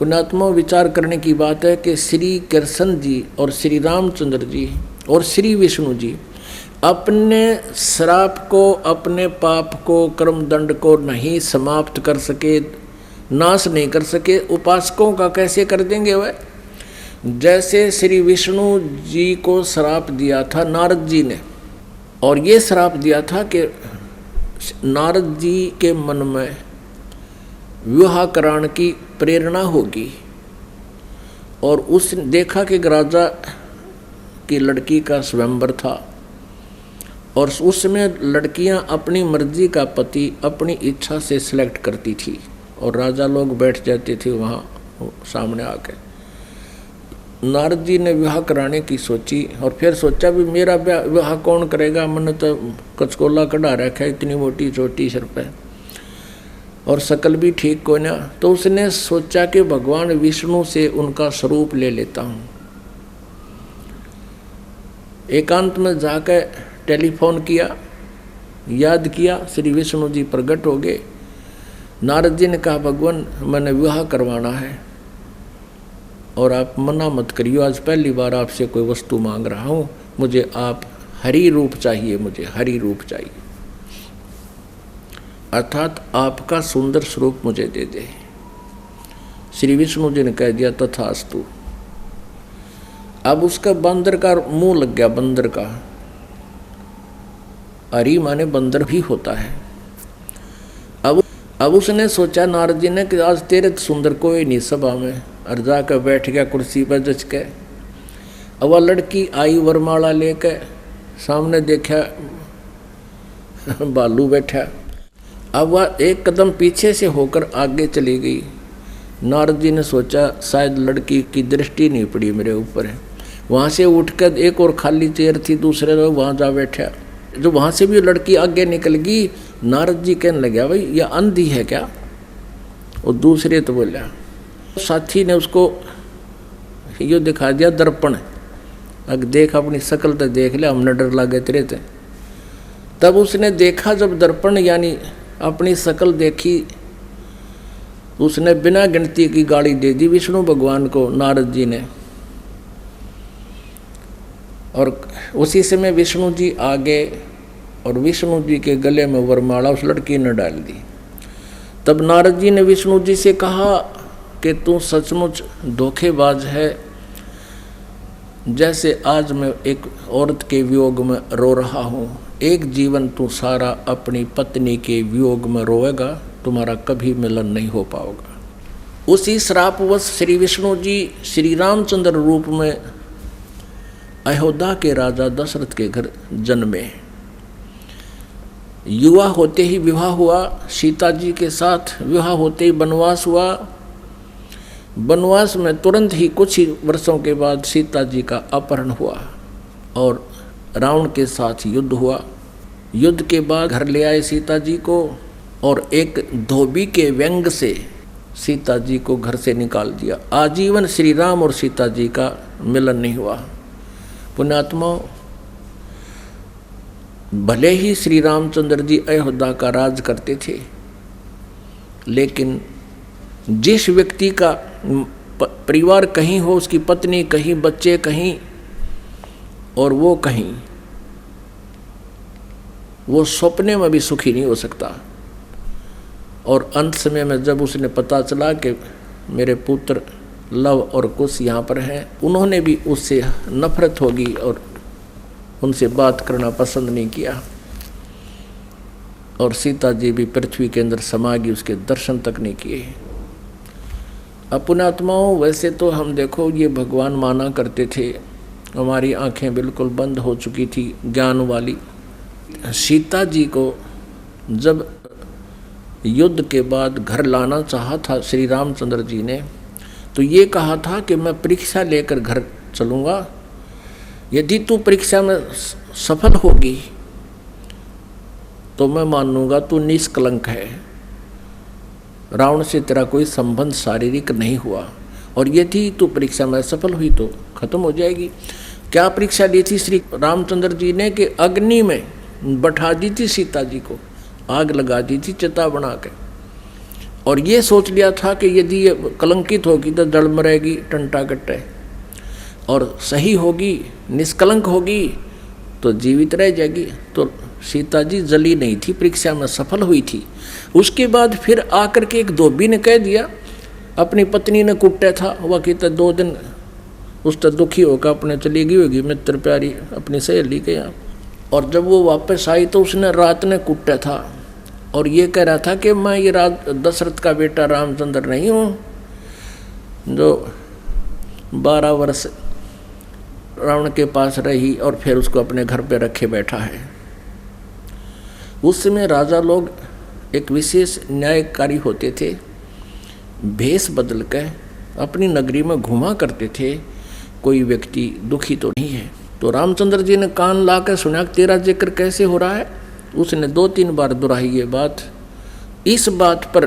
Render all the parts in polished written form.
पुण्यात्मा विचार करने की बात है कि श्री कृष्ण जी और श्री रामचंद्र जी और श्री विष्णु जी अपने श्राप को, अपने पाप को, कर्म दंड को नहीं समाप्त कर सके, नाश नहीं कर सके, उपासकों का कैसे कर देंगे वह? जैसे श्री विष्णु जी को श्राप दिया था नारद जी ने, और ये श्राप दिया था कि नारद जी के मन में विवाह कराने की प्रेरणा होगी, और उस देखा कि राजा की लड़की का स्वयंवर था, और उसमें लड़कियां अपनी मर्जी का पति अपनी इच्छा से सिलेक्ट करती थी, और राजा लोग बैठ जाते थे वहाँ सामने आके। नारद जी ने विवाह कराने की सोची, और फिर सोचा भी मेरा विवाह कौन करेगा, मैंने तो कचकोला कढ़ा रखा है, इतनी मोटी छोटी सिर पे, और शकल भी ठीक को ना। तो उसने सोचा कि भगवान विष्णु से उनका स्वरूप ले लेता हूँ। एकांत में जाकर टेलीफोन किया, याद किया, श्री विष्णु जी प्रकट हो गए। नारद जी ने कहा भगवान मैंने विवाह करवाना है और आप मना मत करियो, आज पहली बार आपसे कोई वस्तु मांग रहा हूँ, मुझे आप हरि रूप चाहिए, मुझे हरि रूप चाहिए, अर्थात आपका सुंदर स्वरूप मुझे दे दे। श्री विष्णु जी ने कह दिया तथास्तु। अब उसका बंदर का मुंह लग गया, बंदर का, हरि माने बंदर भी होता है। अब उसने सोचा नारद जी ने कि आज तेरे सुंदर कोई नहीं सभा में, और जाकर बैठ गया कुर्सी पर जच के। अब वह लड़की आई वरमाला लेकर, सामने देखा बालू बैठा। अब वह एक कदम पीछे से होकर आगे चली गई। नारद जी ने सोचा शायद लड़की की दृष्टि नहीं पड़ी मेरे ऊपर है। वहाँ से उठकर एक और खाली चेयर थी दूसरे लोग, वहाँ जा बैठा। जो वहाँ से भी लड़की आगे निकल गई। नारद जी कहने लगे भाई यह अंधी है क्या? और दूसरे तो बोला, साथी ने उसको यो दिखा दिया दर्पण, अगर देख अपनी शक्ल तो देख ले, हमने डर लगे तेरे थे। तब उसने देखा जब दर्पण यानी अपनी शक्ल देखी, उसने बिना गिनती की गाली दे दी विष्णु भगवान को, नारद जी ने। और उसी समय विष्णु जी आ गए और विष्णु जी के गले में वरमाला उस लड़की ने डाल दी। तब नारद जी ने विष्णु जी से कहा कि तू सचमुच धोखेबाज है, जैसे आज मैं एक औरत के वियोग में रो रहा हूँ, एक जीवन तू सारा अपनी पत्नी के वियोग में रोएगा, तुम्हारा कभी मिलन नहीं हो पाएगा। उसी श्रापवश श्री विष्णु जी श्री रामचंद्र रूप में अयोध्या के राजा दशरथ के घर जन्मे। युवा होते ही विवाह हुआ, सीता जी के साथ विवाह होते ही वनवास हुआ। वनवास में तुरंत ही कुछ ही वर्षों के बाद सीता जी का अपहरण हुआ और रावण के साथ युद्ध हुआ। युद्ध के बाद घर ले आए सीता जी को, और एक धोबी के व्यंग से सीता जी को घर से निकाल दिया। आजीवन श्री राम और सीता जी का मिलन नहीं हुआ। पुण्यात्मा, भले ही श्री रामचंद्र जी अयोध्या का राज करते थे, लेकिन जिस व्यक्ति का परिवार कहीं हो, उसकी पत्नी कहीं, बच्चे कहीं और वो कहीं, वो सपने में भी सुखी नहीं हो सकता। और अंत समय में जब उसने पता चला कि मेरे पुत्र लव और कुश यहाँ पर हैं, उन्होंने भी उससे नफरत होगी और उनसे बात करना पसंद नहीं किया, और सीता जी भी पृथ्वी के अंदर समा गई, उसके दर्शन तक नहीं किए। पुण्यात्माओं, वैसे तो हम देखो ये भगवान माना करते थे, हमारी आंखें बिल्कुल बंद हो चुकी थी ज्ञान वाली। सीता जी को जब युद्ध के बाद घर लाना चाहा था श्री रामचंद्र जी ने, तो ये कहा था कि मैं परीक्षा लेकर घर चलूँगा, यदि तू परीक्षा में सफल होगी तो मैं मानूंगा तू निष्कलंक है, रावण से तेरा कोई संबंध शारीरिक नहीं हुआ, और यदि तू परीक्षा में सफल हुई तो खत्म हो जाएगी। क्या परीक्षा ली थी श्री रामचंद्र जी ने कि अग्नि में बैठा दी थी सीता जी को, आग लगा दी थी चिता बना के, और ये सोच लिया था कि यदि ये कलंकित होगी तो जड़ मरेगी टंटा कट्टे, और सही होगी निष्कलंक होगी तो जीवित रह जाएगी। तो सीता जी जली नहीं थी, परीक्षा में सफल हुई थी। उसके बाद फिर आकर के एक धोबी ने कह दिया, अपनी पत्नी ने कुट्टा था, वह कहता 2 दिन उस तक दुखी होकर अपने चली गई होगी मित्र प्यारी अपनी सहेली के यहाँ। और जब वो वापस आई तो उसने रात ने कुट्टा था और ये कह रहा था कि मैं ये रात दशरथ का बेटा रामचंद्र नहीं हूँ जो 12 वर्ष रावण के पास रही और फिर उसको अपने घर पे रखे बैठा है। उस समय राजा लोग एक विशेष न्यायकारी होते थे, भेष बदल कर अपनी नगरी में घुमा करते थे, कोई व्यक्ति दुखी तो नहीं है। तो रामचंद्र जी ने कान ला कर सुना तेरा जिक्र कैसे हो रहा है। उसने 2-3 बार दोहराई ये बात, इस बात पर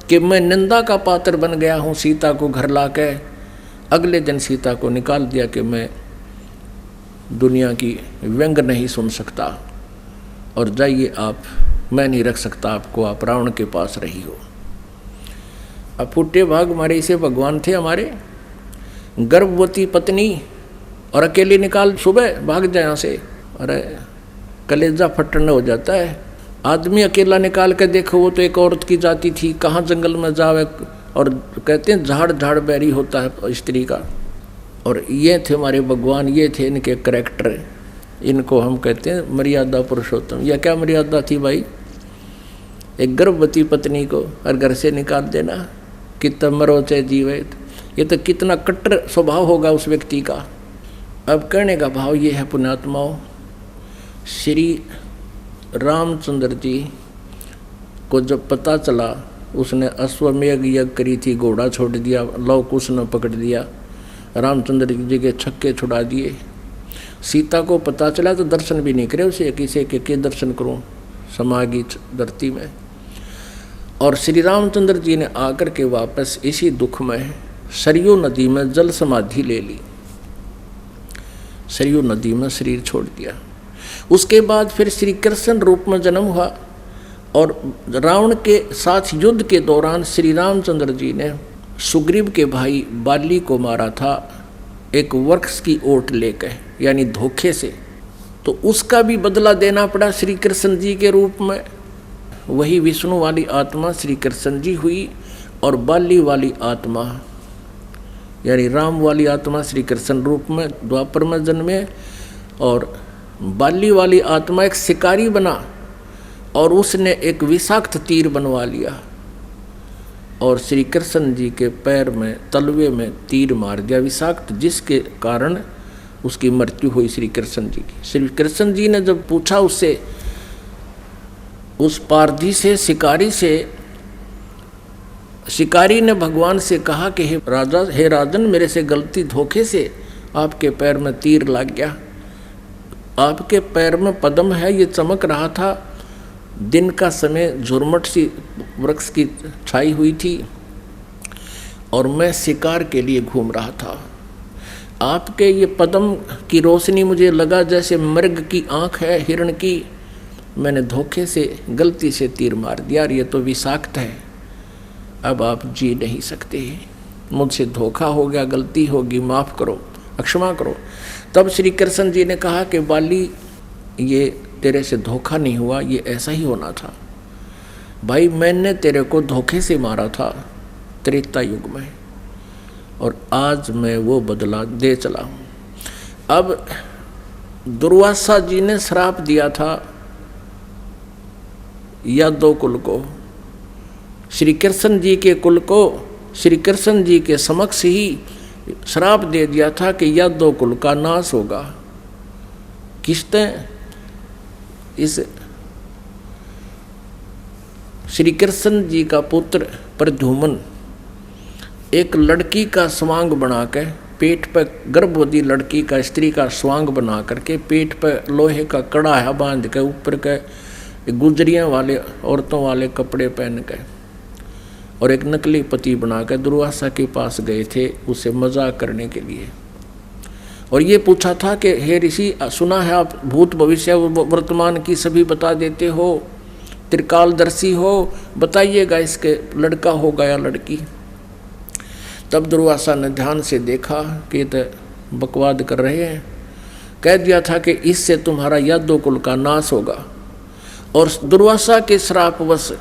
कि मैं निंदा का पात्र बन गया हूँ सीता को घर ला कर। अगले दिन सीता को निकाल दिया कि मैं दुनिया की व्यंग नहीं सुन सकता और जाइए आप, मैं नहीं रख सकता आपको, आप रावण के पास रही हो। अब फुटे भाग हमारे इसे भगवान थे हमारे, गर्भवती पत्नी और अकेली निकाल सुबह भाग जाए यहाँ से, अरे कलेजा फटने हो जाता है। आदमी अकेला निकाल के देखो, वो तो एक औरत की जाति थी, कहाँ जंगल में जावे, और कहते हैं झाड़ झाड़ बैरी होता है स्त्री का। और ये थे हमारे भगवान, ये थे इनके करैक्टर, इनको हम कहते हैं मर्यादा पुरुषोत्तम। यह क्या मर्यादा थी भाई, एक गर्भवती पत्नी को और घर से निकाल देना, कितना मरो चाहे जीवे, ये तो कितना कट्टर स्वभाव होगा उस व्यक्ति का। अब कहने का भाव ये है पुण्यात्माओं, श्री रामचंद्र जी को जब पता चला, उसने अश्वमेघ यज्ञ करी थी, घोड़ा छोड़ दिया, लव कुश ने पकड़ दिया, रामचंद्र जी के छक्के छुड़ा दिए। सीता को पता चला तो दर्शन भी नहीं करे उसे, किसे के दर्शन करूं समागी धरती में। और श्री रामचंद्र जी ने आकर के वापस इसी दुख में सरयू नदी में जल समाधि ले ली, सरयू नदी में शरीर छोड़ दिया। उसके बाद फिर श्री कृष्ण रूप में जन्म हुआ और रावण के साथ युद्ध के दौरान श्री रामचंद्र जी ने सुग्रीव के भाई बाली को मारा था एक वृक्ष की ओट लेकर, यानी धोखे से। तो उसका भी बदला देना पड़ा श्री कृष्ण जी के रूप में। वही विष्णु वाली आत्मा श्री कृष्ण जी हुई और बाली वाली आत्मा यानी राम वाली आत्मा श्री कृष्ण रूप में द्वापर में जन्मे। और बाली वाली आत्मा एक शिकारी बना और उसने एक विषाक्त तीर बनवा लिया और श्री कृष्ण जी के पैर में तलवे में तीर मार दिया विषाक्त, जिसके कारण उसकी मृत्यु हुई श्री कृष्ण जी की। श्री कृष्ण जी ने जब पूछा उससे, उस पारधी से, शिकारी से, शिकारी ने भगवान से कहा कि हे राजा, हे राजन, मेरे से गलती धोखे से आपके पैर में तीर लग गया। आपके पैर में पद्म है, ये चमक रहा था। दिन का समय झुरमट सी वृक्ष की छाई हुई थी और मैं शिकार के लिए घूम रहा था। आपके ये पद्म की रोशनी मुझे लगा जैसे मृग की आंख है हिरण की। मैंने धोखे से, गलती से तीर मार दिया और ये तो विषाक्त है, अब आप जी नहीं सकते, मुझसे धोखा हो गया, गलती होगी, माफ़ करो, क्षमा करो। तब श्री कृष्ण जी ने कहा कि बाली, ये तेरे से धोखा नहीं हुआ, ये ऐसा ही होना था। भाई, मैंने तेरे को धोखे से मारा था त्रेता युग में और आज मैं वो बदला दे चला हूँ। अब दुर्वासा जी ने श्राप दिया था यादव कुल को, श्री कृष्ण जी के कुल को श्री कृष्ण जी के समक्ष ही श्राप दे दिया था कि यादव कुल का नाश होगा। किसने? इस श्री कृष्ण जी का पुत्र प्रद्युम्न एक लड़की का स्वांग बना के पेट पर, गर्भवती लड़की का, स्त्री का स्वांग बना करके पेट पर लोहे का कड़ा है बांध के, ऊपर के गुजरियाँ वाले औरतों वाले कपड़े पहन के, और एक नकली पति बनाकर दुर्वासा के पास गए थे उसे मजाक करने के लिए। और ये पूछा था कि हे ऋषि, सुना है आप भूत भविष्य वर्तमान की सभी बता देते हो, त्रिकालदर्शी हो, बताइएगा इसके लड़का होगा या लड़की। तब दुर्वासा ने ध्यान से देखा कि ये तो बकवाद कर रहे हैं। कह दिया था कि इससे तुम्हारा यादव कुल का नाश होगा। और दुर्वासा के श्रापवश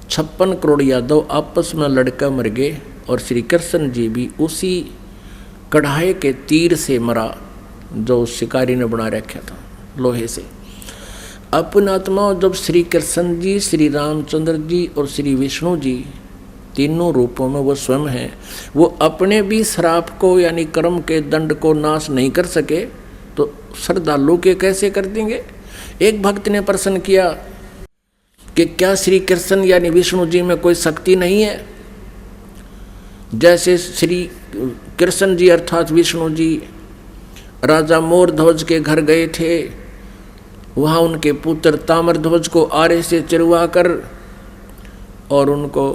56 करोड़ यादव आपस में लड़कर मर गए और श्री कृष्ण जी भी उसी कढ़ाई के तीर से मरा जो शिकारी ने बना रखा था लोहे से। अपने आत्माओं, जब श्री कृष्ण जी, श्री रामचंद्र जी और श्री विष्णु जी तीनों रूपों में वो स्वयं हैं, वो अपने भी श्राप को यानी कर्म के दंड को नाश नहीं कर सके तो श्रद्धालु के कैसे कर देंगे। एक भक्त ने प्रश्न किया कि क्या श्री कृष्ण यानी विष्णु जी में कोई शक्ति नहीं है? जैसे श्री कृष्ण जी अर्थात विष्णु जी राजा मोरध्वज के घर गए थे, वहाँ उनके पुत्र ताम्रध्वज को आरे से चिरवा कर और उनको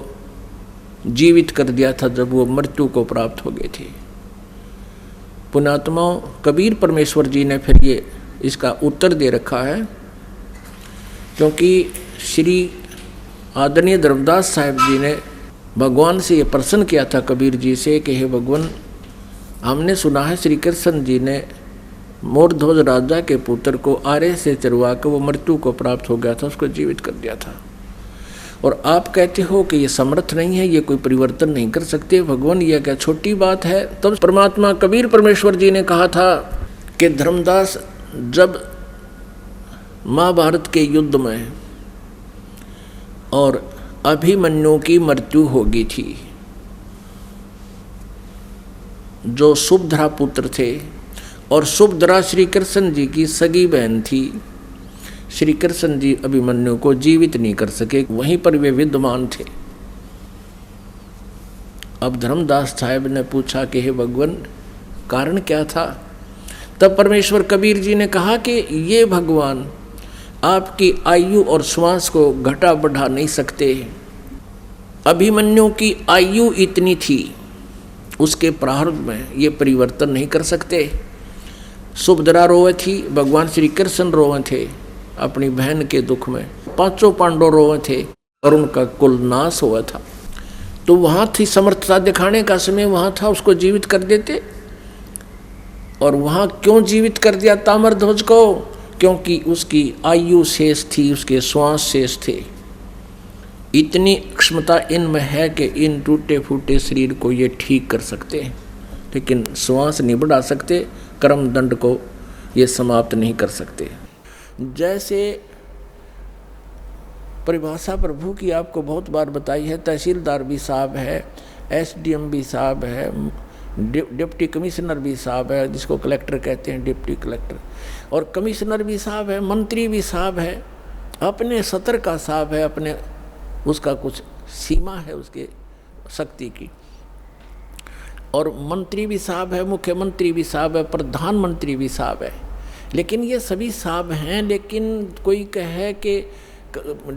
जीवित कर दिया था जब वो मृत्यु को प्राप्त हो गए थे। पुण्यात्माओं, कबीर परमेश्वर जी ने फिर ये इसका उत्तर दे रखा है, क्योंकि श्री आदरणीय धर्मदास साहिब जी ने भगवान से ये प्रश्न किया था कबीर जी से कि हे भगवान, हमने सुना है श्री कृष्ण जी ने मोरध्वज राजा के पुत्र को आरे से चरवा कर वो मृत्यु को प्राप्त हो गया था, उसको जीवित कर दिया था, और आप कहते हो कि ये समर्थ नहीं है, ये कोई परिवर्तन नहीं कर सकते। भगवान, ये क्या छोटी बात है? तब परमात्मा कबीर परमेश्वर जी ने कहा था कि धर्मदास, जब महाभारत के युद्ध में और अभिमन्यु की मृत्यु हो गई थी, जो सुभद्रा पुत्र थे, और सुभद्रा श्री कृष्ण जी की सगी बहन थी, श्री कृष्ण जी अभिमन्यु को जीवित नहीं कर सके, वहीं पर वे विद्यमान थे। अब धर्मदास साहब ने पूछा कि हे भगवान, कारण क्या था? तब परमेश्वर कबीर जी ने कहा कि ये भगवान आपकी आयु और श्वास को घटा बढ़ा नहीं सकते। अभिमन्यु की आयु इतनी थी, उसके प्रारब्ध में ये परिवर्तन नहीं कर सकते। सुभद्रा रोए थी, भगवान श्री कृष्ण रोए थे अपनी बहन के दुख में, पांचों पांडव रोए थे और उनका कुल नाश हुआ था। तो वहाँ थी समर्थता दिखाने का समय, वहाँ था, उसको जीवित कर देते। और वहाँ क्यों जीवित कर दिया ताम्रध्वज को? क्योंकि उसकी आयु शेष थी, उसके श्वास शेष थे। इतनी क्षमता इनमें है कि इन टूटे फूटे शरीर को ये ठीक कर सकते हैं, लेकिन श्वास नहीं बढ़ा सकते, कर्म दंड को ये समाप्त नहीं कर सकते। जैसे परिभाषा प्रभु की आपको बहुत बार बताई है, तहसीलदार भी साहब है, एसडीएम भी साहब है, डिप्टी कमिश्नर भी साहब है, जिसको कलेक्टर कहते हैं, डिप्टी कलेक्टर, और कमिश्नर भी साहब है, मंत्री भी साहब है, अपने सतर का साहब है, अपने उसका कुछ सीमा है उसके शक्ति की। और मंत्री भी साहब है, मुख्यमंत्री भी साहब है, प्रधानमंत्री भी साहब है। लेकिन ये सभी साहब हैं, लेकिन कोई कहे कि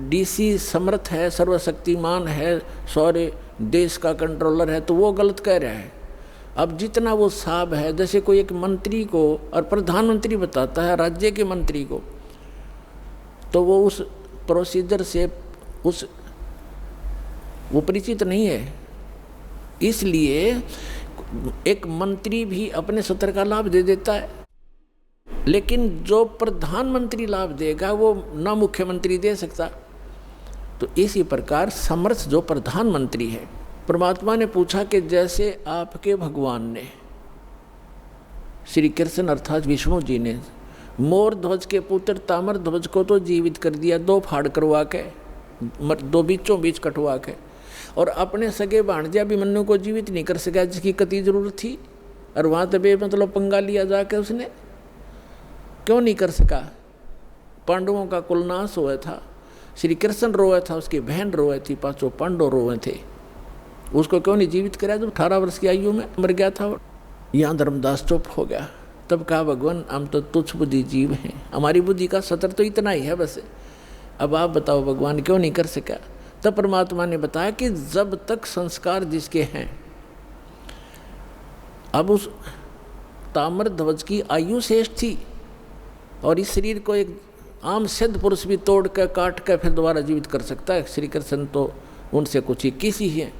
डीसी समर्थ है, सर्वशक्तिमान है, सारे देश का कंट्रोलर है, तो वो गलत कह रहा है। अब जितना वो साहब है, जैसे कोई एक मंत्री को और प्रधानमंत्री बताता है राज्य के मंत्री को, तो वो उस प्रोसीजर से वो परिचित नहीं है। इसलिए एक मंत्री भी अपने सत्र का लाभ दे देता है, लेकिन जो प्रधानमंत्री लाभ देगा वो ना मुख्यमंत्री दे सकता। तो इसी प्रकार समर्थ जो प्रधानमंत्री है, परमात्मा ने पूछा कि जैसे आपके भगवान ने, श्री कृष्ण अर्थात विष्णु जी ने, मोरध्वज के पुत्र ताम्रध्वज को तो जीवित कर दिया, 2 फाड़ करवा के, 2 बीचों बीच कटवा के, और अपने सगे भांजे अभिमन्यु को जीवित नहीं कर सका, जिसकी कति जरूरत थी, और वहाँ तबे मतलब पंगा लिया जाके उसने क्यों नहीं कर सका? पांडवों का कुल नाश हुआ था, श्री कृष्ण रोए था, उसकी बहन रोए थी, 5 पांडव रोए थे, उसको क्यों नहीं जीवित कराया जब 18 वर्ष की आयु में मर गया था। यहाँ धर्मदास चुप हो गया। तब कहा, भगवान हम तो तुच्छ बुद्धि जीव हैं, हमारी बुद्धि का सतर तो इतना ही है बस, अब आप बताओ भगवान क्यों नहीं कर सका? तब परमात्मा ने बताया कि जब तक संस्कार जिसके हैं, अब उस ताम्रध्वज की आयु शेष थी और इस शरीर को एक आम सिद्ध पुरुष भी तोड़ कर काट कर फिर दोबारा जीवित कर सकता है। श्री कृष्ण तो उनसे कुछ 21 ही हैं,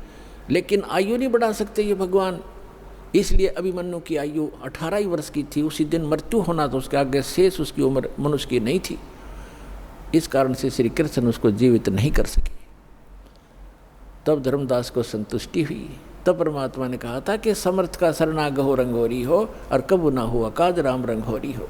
लेकिन आयु नहीं बढ़ा सकते ये भगवान। इसलिए अभिमन्यु की आयु 18 ही वर्ष की थी। उसी दिन मृत्यु होना तो उसके आगे शेष उसकी उम्र मनुष्य की नहीं थी। इस कारण से श्री कृष्ण उसको जीवित नहीं कर सके। तब धर्मदास को संतुष्टि हुई। तब परमात्मा ने कहा था कि समर्थ का शरणागहो रंगोरी हो और कबू ना हो अकाज राम रंगोरी हो।